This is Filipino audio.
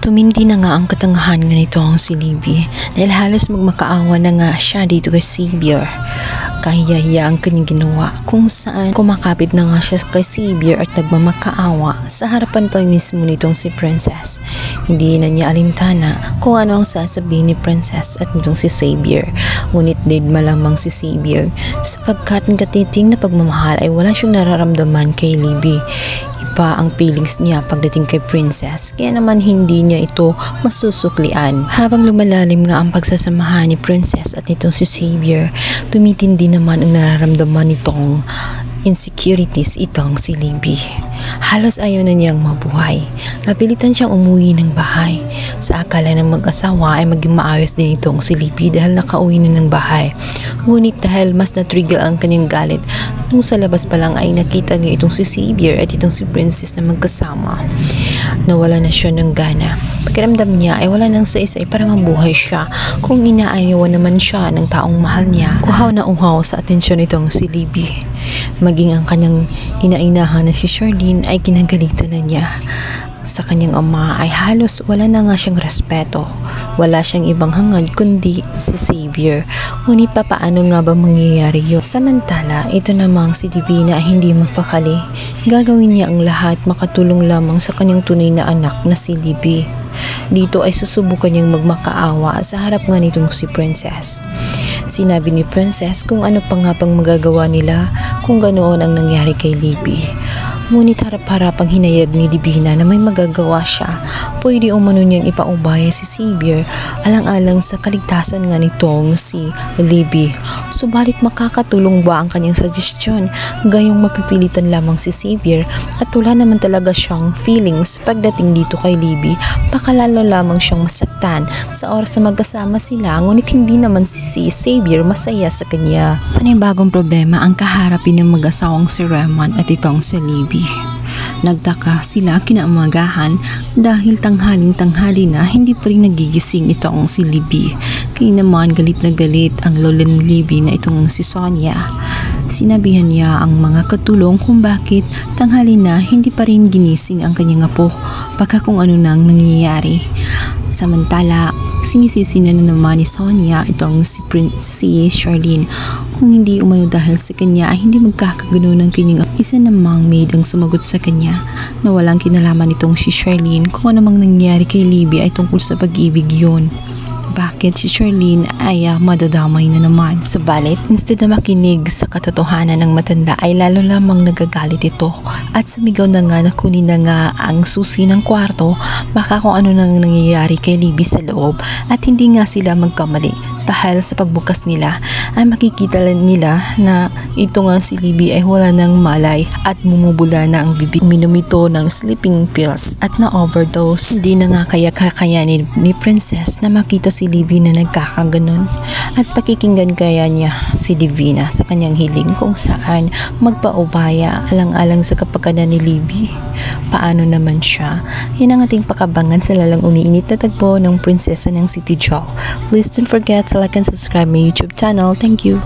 Tumindi na nga ang katangahan nga nitong si Libby dahil halos magmakaawa na nga siya dito kay Xavier. Kahiya-hiya ang kanyang ginawa kung saan kumakapit na nga siya kay Xavier at nagmamakaawa sa harapan pa mismo nitong si Princess. Hindi na niya alintana kung ano ang sasabihin ni Princess at nitong si Xavier. Ngunit deadma lamang si Xavier sapagkat ang katiting na pagmamahal ay wala siyang nararamdaman kay Libby. Iba ang feelings niya pagdating kay Princess, kaya naman hindi niya ito masusuklian. Habang lumalalim nga ang pagsasamahan ni Princess at nitong si Xavier, tumitindi naman ang nararamdaman nitong insecurities itong si Libby. Halos ayaw na niyang mabuhay. Napilitan siyang umuwi ng bahay. Sa akala ng mag-asawa ay maging maayos din itong si Libby dahil nakauwi na ng bahay. Ngunit dahil mas na-trigger ang kanyang galit, nung sa labas pa lang ay nakita niya itong si Xavier at itong si Princess na magkasama. Nawala na siya ng gana. Pakiramdam niya ay wala nang saysay para mabuhay siya kung inaayawan naman siya ng taong mahal niya. Uhaw na uhaw sa atensyon nitong si Libby. Maging ang kanyang inainahan na si Charlene ay kinagalitan na niya. Sa kanyang ama ay halos wala na nga siyang respeto. Wala siyang ibang hangad kundi si Xavier. Ngunit paano nga ba mangyayari yun? Samantala, ito namang si Divina ay hindi mapakali. Gagawin niya ang lahat makatulong lamang sa kanyang tunay na anak na si Libby. Dito ay susubukan niyang magmakaawa sa harap nga nitong si Princess. Sinabi ni Princess kung ano pa nga pang magagawa nila kung ganoon ang nangyari kay Libby. Ngunit harap-harapang hinayag ni Divina na may magagawa siya. Pwede umano niyang ipaubaya si Xavier alang-alang sa kaligtasan nga nitong si Libby. Subalit makakatulong ba ang kanyang suggestion? Gayong mapipilitan lamang si Xavier at wala naman talaga siyang feelings pagdating dito kay Libby. Pakalalo lamang siyang masaktan sa oras na magkasama sila, ngunit hindi naman si Xavier masaya sa kanya. Panibagong problema ang kaharapin ng mag-asawang si Raymond at itong si Libby. Nagtaka sila kinaumagahan dahil tanghaling-tanghali na hindi pa rin nagigising itong si Libby. Kaya naman galit na galit ang lola ni Libby na itong si Sonia. Sinabihan niya ang mga katulong kung bakit tanghali na hindi pa rin ginising ang kanyang apo baka kung ano nang nangyayari. Samantala, sinisisi na naman ni Sonia itong si Charlene kung hindi umano dahil sa kanya ay hindi magkakagano ng kanyang isa namang maid ang sumagot sa kanya na walang kinalaman nitong si Charlene kung ano mang nangyari kay Libby ay tungkol sa pag-ibig yun. Bakit si Charlene ay madadamay na naman? Subalit, instead na makinig sa katotohanan ng matanda ay lalo lamang nagagalit ito at sumigaw na nga na kunin na nga ang susi ng kwarto baka kung ano nang nangyayari kay Libby sa loob at hindi nga sila magkamali. Dahil sa pagbukas nila ay makikita nila na ito nga si Libby ay wala ng malay at mumubula na ang bibig. Uminom ito ng sleeping pills at na-overdose. Hindi na nga kaya kakayanin ni Princess na makita si Libby na nagkakaganon at pakikinggan kaya niya si Divina sa kanyang hiling kung saan magpaubaya alang-alang sa kapakanan ni Libby. Paano naman siya? Yan ang ating pakabangan sa lalang umiinit na tagpo ng prinsesa ng City Joel. Please don't forget to like and subscribe my YouTube channel. Thank you.